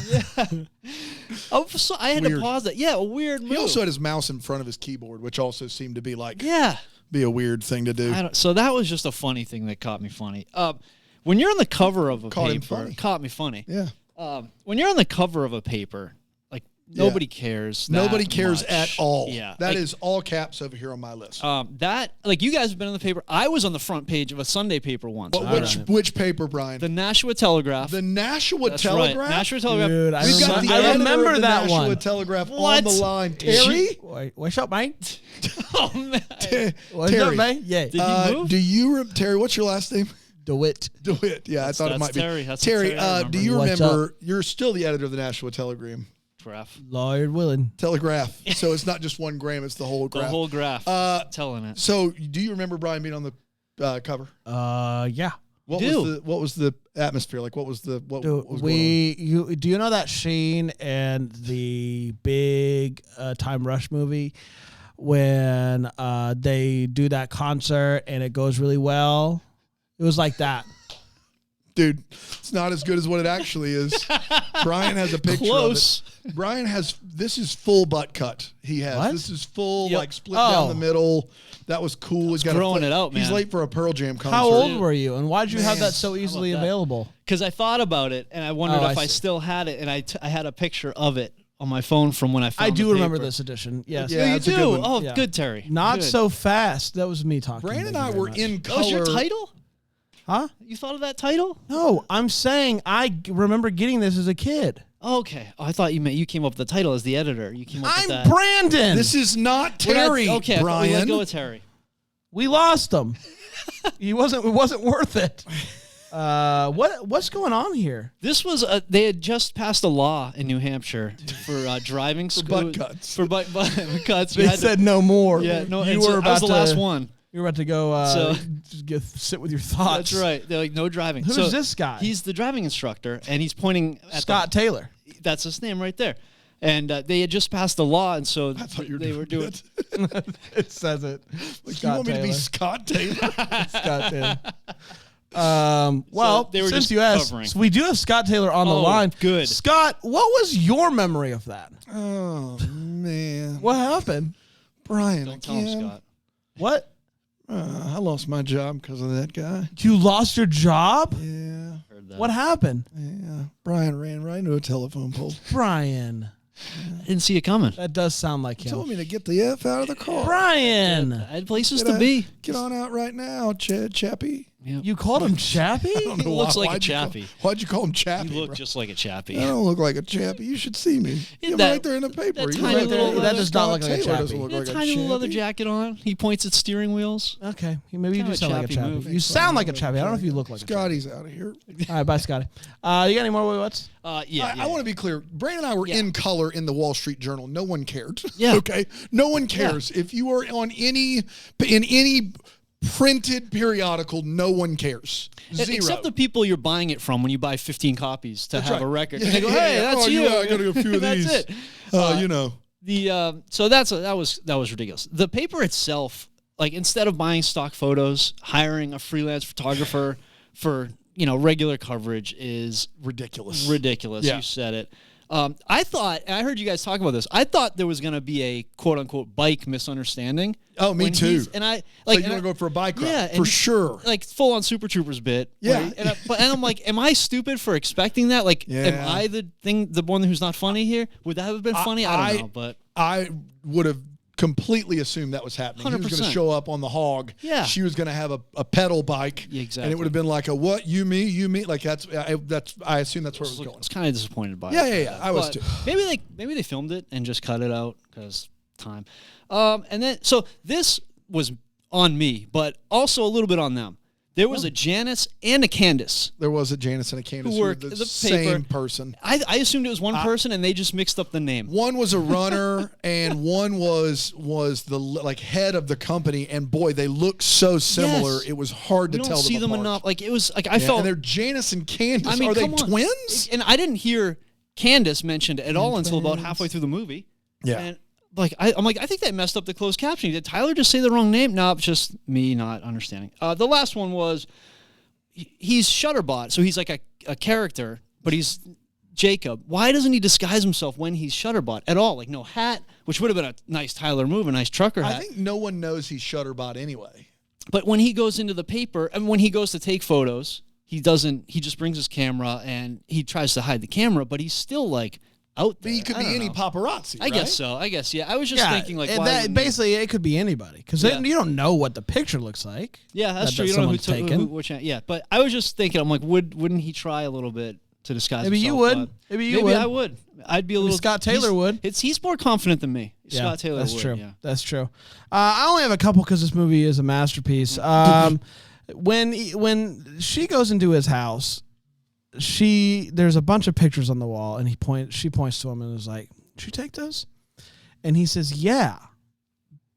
I had to pause that. Yeah, a weird move. He also had his mouse in front of his keyboard, which also seemed to be like be a weird thing to do. So that was just a funny thing that caught me funny. When you're on the cover of a paper, caught me funny. Yeah. When you're on the cover of a paper, like nobody cares. Nobody cares much. at all. Yeah. That is all caps over here on my list. That like you guys have been on the paper. I was on the front page of a Sunday paper once. Which paper, Brian? The Nashua Telegraph. The Nashua That's Telegraph? Right. Nashua Telegraph. Dude, We've got the I remember editor of the that Nashua one. Telegraph on the line. Terry? What's up, man? Oh man. What's Terry. up, man? Yeah. Did he move? Terry, what's your last name? DeWitt. DeWitt. Yeah, I thought it might Terry. be. That's Terry, do you What's remember, you're still the editor of the Nashua Telegram. Lord willing. Telegraph. So it's not just 1 gram, it's the whole graph. The whole graph. Telling it. So do you remember Brian being on the cover? Yeah. What was the atmosphere like? What was going on? Do you know that scene in the big Time Rush movie when they do that concert and it goes really well? It was like that. Dude, it's not as good as what it actually is. Brian has a picture Close. of it. Brian has, this is full butt cut. He has. What? This is full, like split down the middle. That was cool. He's got growing it out, man. He's late for a Pearl Jam concert. How old were you, and why did you have that so easily that? available? Because I thought about it, and I wondered if I still had it, and I had a picture of it on my phone from when I found I do the remember paper. this edition. Yes. Yeah, you that's a do? good one. Oh, Yeah. good, Terry. Not Good. so fast. That was me talking. Brian and Thank I you very were much. in color. That was your title? Huh? You thought of that title? No, I'm saying I remember getting this as a kid. Okay. Oh, I thought you meant you came up with the title as the editor. You came up with that. I'm Brandon. This is not We're not- Terry, okay, I thought we Brian. let go with Terry. We lost him. It wasn't worth it. What's going on here? This was they had just passed a law in New Hampshire for driving school butt cuts. For butt cuts. They said no more. Yeah, no. You and were so about that was the to, last one. You were about to go So- just sit with your thoughts. That's right. They're like no driving. Who's this guy? He's the driving instructor, and he's pointing at Scott Taylor. That's his name right there. And they had just passed a law, and so they were doing. It says it. Like, you want me to be Scott Taylor? Scott Taylor. Well, they were since just you asked, covering. so we do have Scott Taylor on the line. Good. Scott, what was your memory of that? Oh, man. What happened? Brian, Don't tell him, again. Scott. What? I lost my job because of that guy. You lost your job? Yeah. Heard that. What happened? Yeah. Brian ran right into a telephone pole. Brian. I didn't see it coming. That does sound like He him. told me to get the F out of the car. Brian. I had places Get to be. Get on out right now, Chappie. Yeah. You called him Chappie? He looks like a chappie. Why'd you call him Chappie? You look bro? just like a chappie. I don't look like a chappie. You should see me. I'm that- right there in the paper. that You tiny right there. little- that does not look like a Taylor chappie. doesn't look He had like a a tiny little leather chappie. jacket on. He points at steering wheels. Okay. Maybe you Kinda do sound like a chappy Chappie. move. You sound like a Chappie. I don't know if you look like a Chappie. Scotty's out of here. All right, bye, Scotty. You got any more what's? Yeah. I want to be clear. Brandon and I were in color in the Wall Street Journal. No one cared. Yeah. Okay. No one cares. If you are in any printed periodical, no one cares. Zero. Except the people you're buying it from when you buy 15 copies to have right. a record. Yeah, And they go, yeah, hey, yeah. that's Oh, you. yeah, I got a few of That's these. it. You know. So that was ridiculous. The paper itself, like instead of buying stock photos, hiring a freelance photographer for regular coverage is Ridiculous. Yeah. You said it. I thought, and I heard you guys talk about this. I thought there was going to be a quote unquote bike misunderstanding. Oh, me when too. And I Like like you want to go for a bike ride. Yeah, for and- sure. like full on Super Troopers bit. Yeah. And I'm like, am I stupid for expecting that? Like, Yeah. am I the one who's not funny here? Would that have been funny? I don't know, but I would have completely assumed that was happening. He was going to 100%. show up on the hog. Yeah. She was going to have a pedal bike. Yeah, exactly. And it would have been like a what, you, me. Like I assume that's where it was going. I was kind of disappointed by Yeah, it. yeah. I was too. Maybe they filmed it and just cut it out because time. And then so this was on me, but also a little bit on them. There was a Janice and a Candace. There was a Janice and a Candace Who worked were the the same paper. person. I assumed it was one person, and they just mixed up the name. One was a runner, and one was the like head of the company. And boy, they look so similar. Yes. It was hard We to don't tell see them apart. enough. Like it was like I Yeah, felt. and they're Janice and Candace. I mean, are they come on. twins? And I didn't hear Candace mentioned at all until about halfway through the movie. Yeah. And like I'm like, I think they messed up the closed captioning. Did Tyler just say the wrong name? No, it's just me not understanding. The last one was he's Shutterbot, so he's like a character, but he's Jacob. Why doesn't he disguise himself when he's Shutterbot at all? Like no hat, which would have been a nice Tyler move, a nice trucker hat. I think no one knows he's Shutterbot anyway. But when he goes into the paper and when he goes to take photos, he just brings his camera and he tries to hide the camera, but he's still like out there. But he could I be don't any know. paparazzi, I right? guess so. Yeah. I was just thinking like, and why that, wouldn't he- basically it could be anybody because Yeah. you don't know what the picture looks like. Yeah, that's that true. You don't know who someone's took taken. which. Yeah, but I was just thinking, I'm like, wouldn't he try a little bit to disguise Maybe you himself? would. But Maybe I would. I'd be a little. Scott Taylor he's- would. He's more confident than me. Yeah, Scott Taylor that's would. true. Yeah. That's true. I only have a couple because this movie is a masterpiece. When she goes into his house, there's a bunch of pictures on the wall, and she points to him and is like, "Did you take those?" And he says, "Yeah,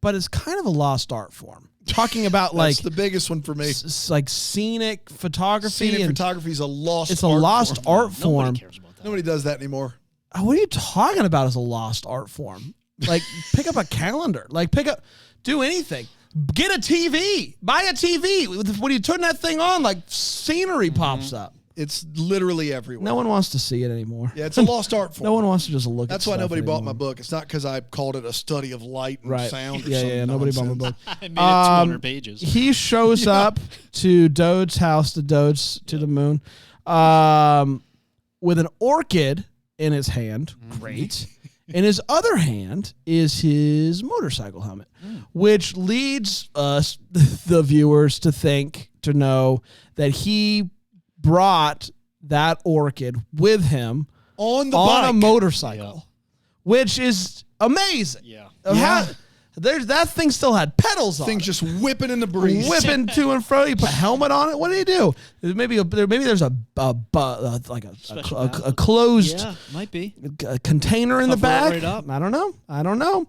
but it's kind of a lost art form." Talking about like That's the biggest one for me. like scenic photography. Scenic and photography is a lost. it's a lost art form. Nobody cares about that. Nobody does that anymore. What are you talking about as a lost art form? Like, pick up a calendar. Like, do anything. Get a TV. Buy a TV. When you turn that thing on, like, scenery pops up. It's literally everywhere. No one wants to see it anymore. Yeah, it's a lost art form. No one wants to just look at it. That's why nobody bought my book. It's not because I called it a study of light and Right. sound. Or Yeah, nobody bought my book. I made it 200 pages. He shows up to Dode's house, to the moon, with an orchid in his hand. Great. In his other hand is his motorcycle helmet, which leads us, the viewers, to know that he brought that orchid with him on the on bike. a motorcycle, which is amazing. Yeah. That thing still had pedals on Things it. just whipping in the breeze. Whipping to and fro. You put a helmet on it. What do you do? Maybe there's a closed Yeah, might be. container in the Cover it back. right up. I don't know.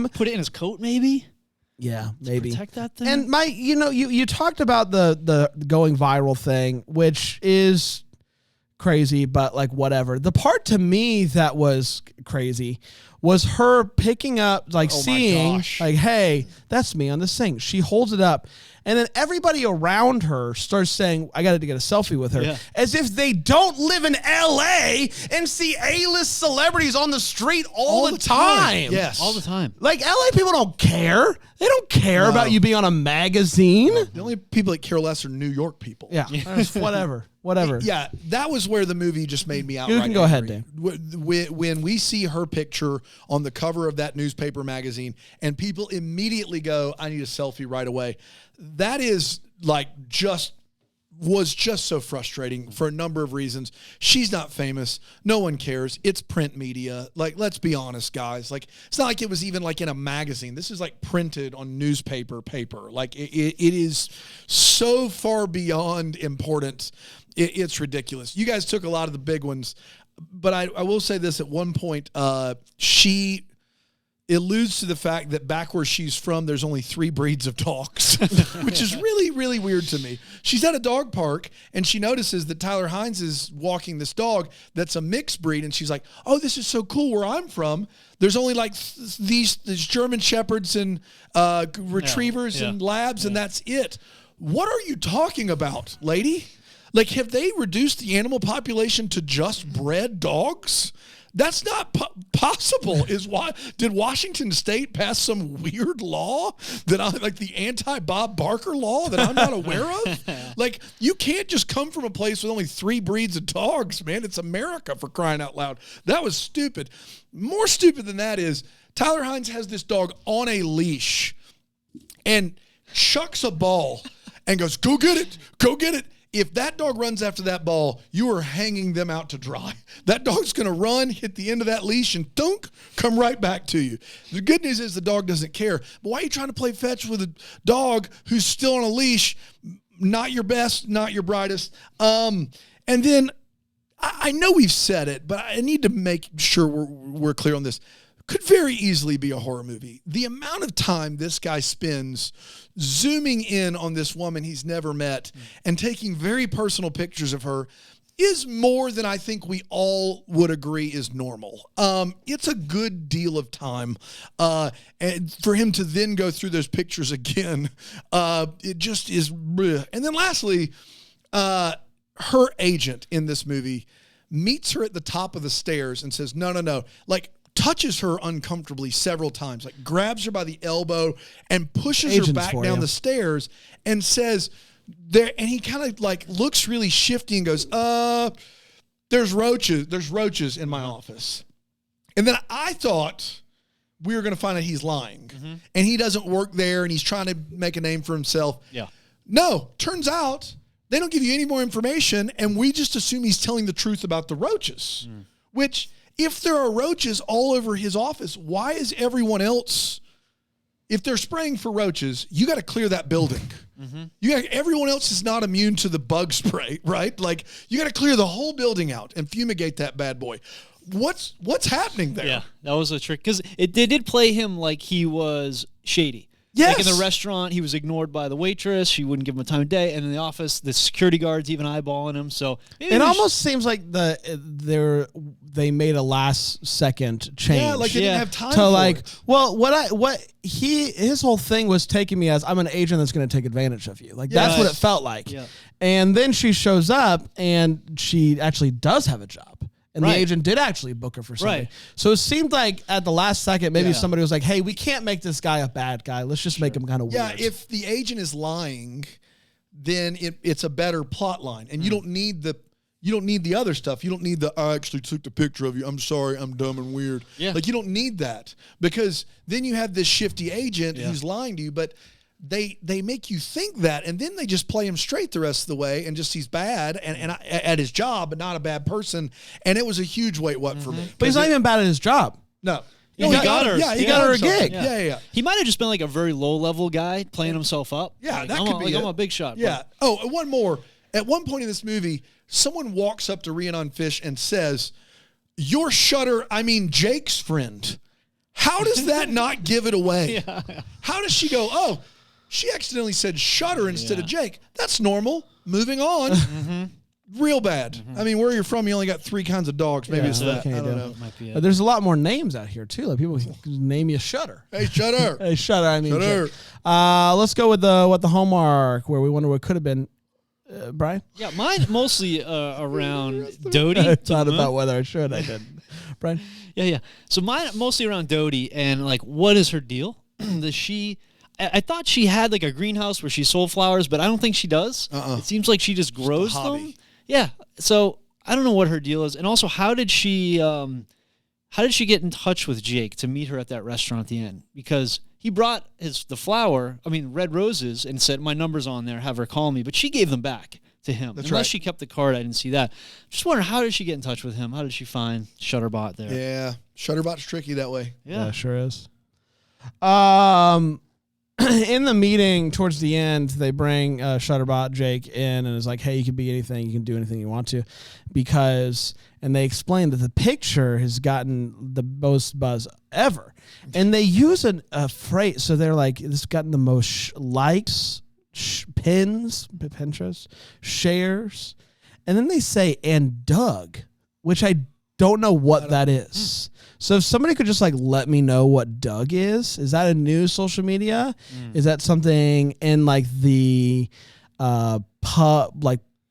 Put it in his coat, maybe. Yeah, maybe. Protect that thing. And you talked about the going viral thing, which is crazy, but like whatever. The part to me that was crazy was her picking up, like seeing, gosh. like, hey, that's me on the sink. She holds it up. And then everybody around her starts saying, I got to get a selfie with her. Yeah. As if they don't live in L.A. and see A-list celebrities on the street all the time. Yes. all the time. Like, L.A. people don't care. They don't care about you being on a magazine. The only people that care less are New York people. Yeah, whatever. Yeah, that was where the movie just made me outright You can go ahead, angry. When we see her picture on the cover of that newspaper magazine and people immediately go, I need a selfie right away. That is was just so frustrating for a number of reasons. She's not famous. No one cares. It's print media. Like, let's be honest, guys. Like, it's not like it was even like in a magazine. This is like printed on newspaper paper. Like, it is so far beyond important. It's ridiculous. You guys took a lot of the big ones, but I will say this: at one point, she alludes to the fact that back where she's from, there's only 3 breeds of dogs, which is really, really weird to me. She's at a dog park, and she notices that Tyler Hines is walking this dog that's a mixed breed, and she's like, oh, this is so cool where I'm from. There's only like these German Shepherds and retrievers and labs, and that's it. What are you talking about, lady? Like, have they reduced the animal population to just bred dogs? That's not possible. Did Washington State pass some weird law that like the anti-Bob Barker law that I'm not aware of? Like, you can't just come from a place with only 3 breeds of dogs, man. It's America, for crying out loud. That was stupid. More stupid than that is Tyler Hines has this dog on a leash and chucks a ball and goes, go get it, go get it. If that dog runs after that ball, you are hanging them out to dry. That dog's going to run, hit the end of that leash, and dunk, come right back to you. The good news is the dog doesn't care. But why are you trying to play fetch with a dog who's still on a leash? Not your best, not your brightest. And then I know we've said it, but I need to make sure we're clear on this. Could very easily be a horror movie. The amount of time this guy spends zooming in on this woman he's never met and taking very personal pictures of her is more than I think we all would agree is normal. It's a good deal of time. And for him to then go through those pictures again, it just is. Bleh. And then lastly, her agent in this movie meets her at the top of the stairs and says, no. Like, touches her uncomfortably several times, like grabs her by the elbow and pushes her back down the stairs and says there, and he kind of like looks really shifty and goes, there's roaches in my office. And then I thought we were going to find out he's lying and he doesn't work there and he's trying to make a name for himself. Yeah. No, turns out they don't give you any more information and we just assume he's telling the truth about the roaches, which, if there are roaches all over his office, why is everyone else, if they're spraying for roaches, you got to clear that building. Everyone else is not immune to the bug spray, right? Like, you got to clear the whole building out and fumigate that bad boy. What's happening there? Yeah, that was a trick because they did play him like he was shady. Yes. Like in the restaurant, he was ignored by the waitress. She wouldn't give him a time of day. And in the office, the security guard's even eyeballing him. So it almost seems like they made a last second change. Yeah, like they didn't have time to for like. it. Well, his whole thing was taking me as I'm an agent that's going to take advantage of you. Like that's what it felt like. Yeah. And then she shows up and she actually does have a job. And Right. the agent did actually book her for something. Right. So it seemed like at the last second, maybe Yeah. somebody was like, hey, we can't make this guy a bad guy. Let's just make him kind of Yeah, weird. if the agent is lying, then it's a better plot line. And you don't need the other stuff. You don't need I actually took the picture of you. I'm sorry, I'm dumb and weird. Yeah. Like, you don't need that. Because then you have this shifty agent who's lying to you, but they make you think that, and then they just play him straight the rest of the way, and just he's bad and at his job, but not a bad person. And it was a huge wait what for me. but he's not even bad at his job. No. He got her. Yeah, he got her a something. gig. Yeah. He might have just been like a very low-level guy playing himself up. Yeah, like, that I'm could be it. I'm a big shot. Yeah. Oh, and one more. At one point in this movie, someone walks up to Rhiannon Fish and says, "You're Jake's friend." How does that not give it away? How does she go, oh, she accidentally said Shutter instead of Jake. That's normal. Moving on. Real bad. I mean, where you're from, you only got 3 kinds of dogs. Maybe it's that. I don't know. Might be it. But there's a lot more names out here too. Like people can name you Shutter. Hey, Shutter. Hey, Shutter. I mean, Shutter. let's go with the Hallmark where we wonder what could have been. Brian, Yeah, mine mostly around Dodie. it's not about whether I should. I didn't. Brian. Yeah. So mine mostly around Dodie and like, what is her deal? Does she? I thought she had like a greenhouse where she sold flowers, but I don't think she does. It seems like she just grows hobby. them. Yeah. So I don't know what her deal is, and also how did she get in touch with Jake to meet her at that restaurant at the end? Because he brought red roses, and said, my number's on there, have her call me. But she gave them back to him. That's Unless right. she kept the card, I didn't see that. Just wondering, how did she get in touch with him? How did she find Shutterbot there? Yeah. Shutterbot's tricky that way. Yeah. Sure is. In the meeting towards the end, they bring Shutterbot Jake in and is like, hey, you can be anything. You can do anything you want to. And they explain that the picture has gotten the most buzz ever. And they use a phrase. So they're like, this has gotten the most likes, pins, Pinterest, shares. And then they say, and Doug, which I don't know what that is. So if somebody could just like let me know what Doug is that a new social media? Is that something in like the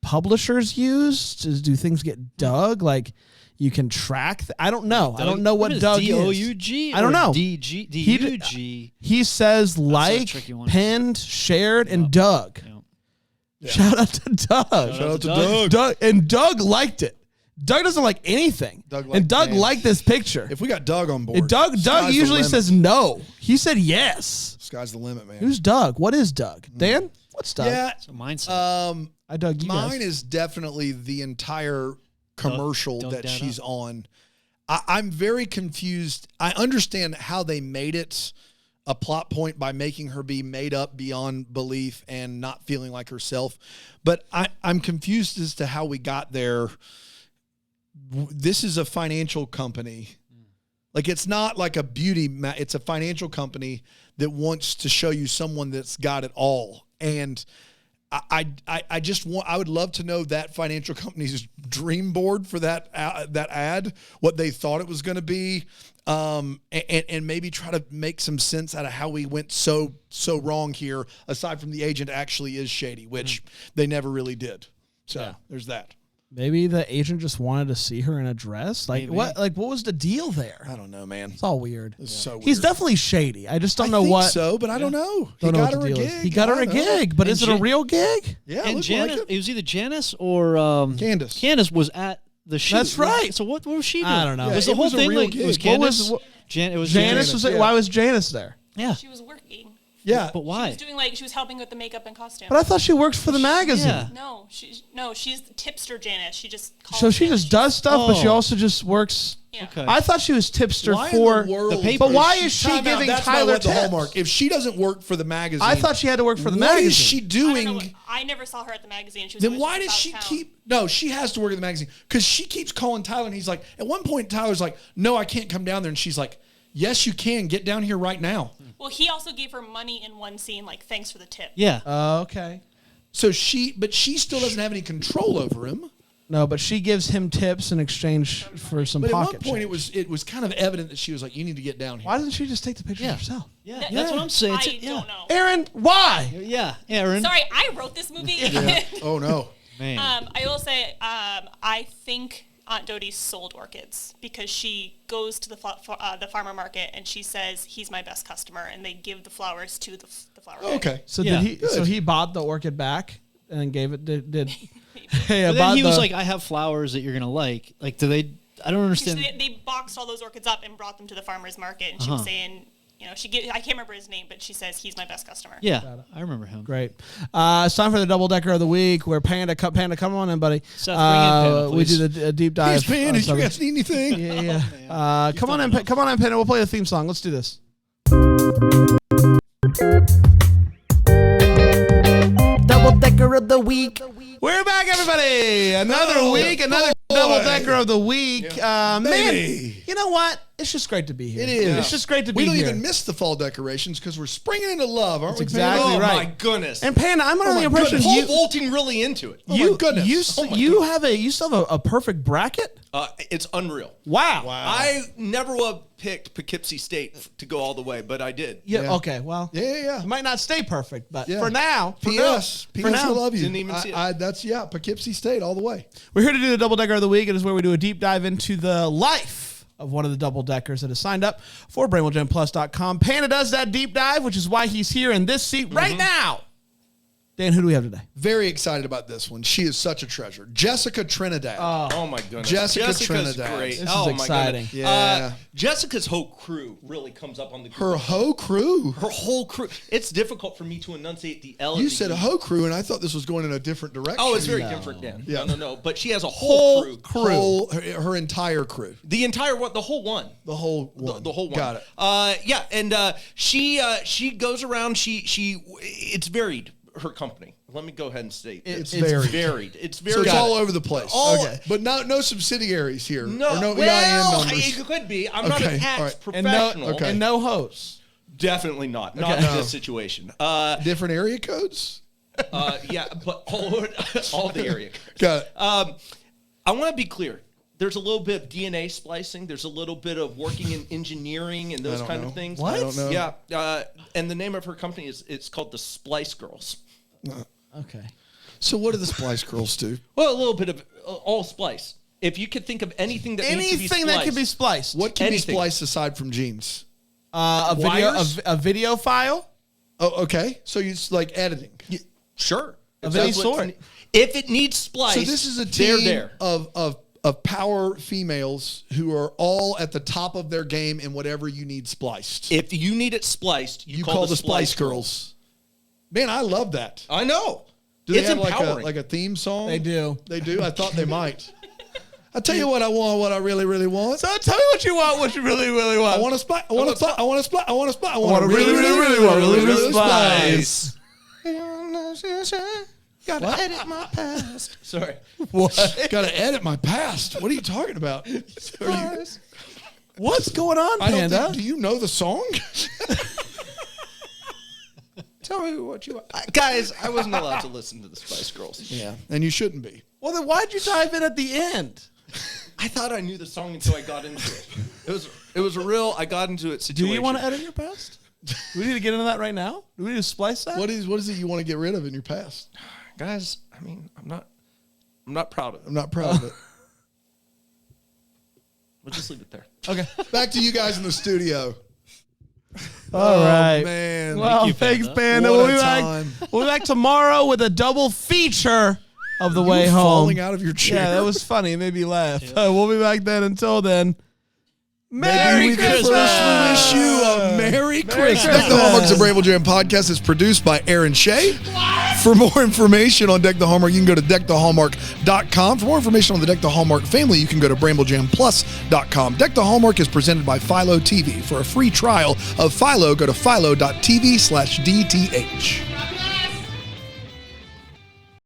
publishers use? Do things get dug? Like You can track. I don't know. I don't Doug- know what is Doug is. D-O-U-G I don't or know. D-G, D-U-G. He says like, tricky one. pinned, shared, and Doug. Yep. Shout out to Doug. Shout out to Doug. Doug liked it. Doug doesn't like anything. Doug and Doug man. liked this picture. If we got Doug on board, And Doug sky's the usually limit. says no. He said yes. Sky's the limit, man. Who's Doug? What is Doug? Dan? What's Doug? Yeah, It's a mindset. I Doug you mine guys. is definitely the entire commercial Doug that that she's up. on. I'm very confused. I understand how they made it a plot point by making her be made up beyond belief and not feeling like herself. But I'm confused as to how we got there. This is a financial company. Like, it's not like a beauty, it's a financial company that wants to show you someone that's got it all. And I just want, I would love to know that financial company's dream board for that ad, what they thought it was going to be, and maybe try to make some sense out of how we went so wrong here, aside from the agent actually is shady, which they never really did. So there's that. Maybe the agent just wanted to see her in a dress. Like what? Like what was the deal there? I don't know, man. It's all weird. It's so weird. He's definitely shady. I just don't know think what. so, but I don't know. Don't He know got what her the a deal is. gig. He got her I a don't know. gig, but And is it a real gig? Yeah, and looked Janice, like it. it was either Janice or Candace. Candace was at the shoot. That's right. So what was she doing? I don't know. Was Yeah, the it whole was a thing real like it was gig. What was- Candace? what- It was Janice was. yeah. Why was Janice there? Yeah. She was working. Yeah. But why? She was doing she was helping with the makeup and costume. But I thought she worked for the magazine. Yeah. She's the tipster Janice. She just calls So she Janice. just does stuff, but she Oh. also just works. Yeah. Okay. I thought she was tipster Why for in the world? But why is she Time out. giving That's Tyler not what the tips? Hallmark. If she doesn't work for the magazine, I thought she had to work for the what magazine. is she I don't know doing? what- I never saw her at the magazine. She was Then always why just does out she of town. keep? No, she has to work at the magazine because she keeps calling Tyler, and he's like, at one point, Tyler's like, "No, I can't come down there," and she's like, "Yes, you can. Get down here right now." Well, he also gave her money in one scene, like thanks for the tip. Yeah. Okay. So she still doesn't have any control over him. No, but she gives him tips in exchange for some But at pocket one point, change. it was kind of evident that she was like, "You need to get down here." Why doesn't she just take the pictures herself? Yeah. Th- That's what I'm saying. I Yeah. don't know. Aaron, why? Yeah, Aaron. Sorry, I wrote this movie. Oh no. Man. I will say, I think Aunt Dodie sold orchids because she goes to the farmer market and she says he's my best customer, and they give the flowers to the flower guy. Okay. So Yeah. did he? So he bought the orchid back and gave it. Did hey, I But then bought he was the- like, I have flowers that you're going to like. Like, do they, I don't understand. They boxed all those orchids up and brought them to the farmer's market, and she was saying, I can't remember his name, but she says he's my best customer. Yeah, I remember him. Great. It's time for the double decker of the week. Where Panda, come on in, buddy. Seth, bring in Panda, we please. do the deep dive. He's paying. Did you Something. guys need anything? Yeah. Come on in, Panda. We'll play the theme song. Let's do this. Double decker of the week. We're back, everybody. Another week, another double decker of the week. Man, Baby. you know what? It's just great to be here. It is. It's just great to be We don't here. even miss the fall decorations because we're springing into love, aren't we? exactly Panda? right. Oh my goodness. And Panda, I'm under Oh the my impression goodness. you Pole vaulting really into it. Oh my goodness. you still have a perfect bracket. It's unreal. Wow. I never would have picked Poughkeepsie State to go all the way, but I did. Yeah. Okay. Well. Yeah. It might not stay perfect, but Yeah. for now, P.S. for now, I love you. Didn't even see it. That's Poughkeepsie State all the way. we're here to do the double decker of the week. It is where we do a deep dive into the life of one of the double deckers that has signed up for BrainwellGenPlus.com. Panda does that deep dive, which is why he's here in this seat right now. Dan, who do we have today? Very excited about this one. She is such a treasure. Jessica Trinidad. Oh my goodness. Jessica's Jessica's Trinidad. great. This is oh exciting. My goodness. Yeah. Jessica's whole crew really comes up on the Her whole crew. her whole crew. It's difficult for me to enunciate the L. You and the said E. hoe crew, and I thought this was going in a different direction. Oh, it's very different, Dan. Yeah. No. But she has a whole crew. Her entire crew. The entire one, the whole one. The whole one. The whole one. Got it. Yeah, and she goes around. She it's varied. Her company. Let me go ahead and state It's it's varied. varied. It's very. So it's all over the place. All- Okay. But no subsidiaries here. No, Or no well, EIN numbers. it could be. I'm not a Okay, tax all right. professional. And no hosts. Definitely not. Not Okay. in this situation. Different area codes? Yeah, but all the area. Got it. I want to be clear. There's a little bit of DNA splicing. There's a little bit of working in engineering and those don't kind know. of things. What? I don't know. Yeah, and the name of her company it's called the Splice Girls. Okay. So what do the Splice Girls do? Well, a little bit of all splice. If you could think of anything that needs to be Anything that can be spliced. What can Anything. be spliced aside from jeans? Wires? A video file Oh, okay. So it's like editing. Sure. of If any that's what's sort. If it needs spliced, So this is a they're team there. of power females who are all at the top of their game in whatever you need spliced. If you need it spliced, you call the Splice Girls. Man, I love that. I know. Do they It's have empowering. like a theme song? They do. They do? I thought they might. I tell you what I want, what I really, really want. So tell me what you want, what you really, really want. I want a spot. I want a spot. I want a spot. I want a spot. I I want a really, really, really want, really, really splice. Gotta edit my past. Sorry. What? Got to edit my past. What are you talking about? What's going on, I don't Panda? think, do you know the song? Tell me what you want. Guys, I wasn't allowed to listen to the Spice Girls. Yeah, and you shouldn't be. Well, then why'd you dive in at the end? I thought I knew the song until I got into it. It was a real I got into it Do situation. you want to edit your past? Do we need to get into that right now? Do we need to splice that? What is it you want to get rid of in your past? Guys, I mean, I'm not proud of it. I'm not proud of it. We'll just leave it there. Okay. Back to you guys in the studio. All right. Man. Well, you, thanks, Panda. Panda. What We'll a be time. back. We'll be back tomorrow with a double feature of the You way were home. falling out of your chair. Yeah, that was funny. It made me laugh. We'll be back then. Until then, Maybe Merry we can Christmas. first wish you a Merry Christmas. Christmas. Deck the Hallmark's a Bramble Jam podcast is produced by Aaron Shea. For more information on Deck the Hallmark, you can go to deckthehallmark.com. For more information on the Deck the Hallmark family, you can go to bramblejamplus.com. Deck the Hallmark is presented by Philo TV. For a free trial of Philo, go to philo.tv/DTH.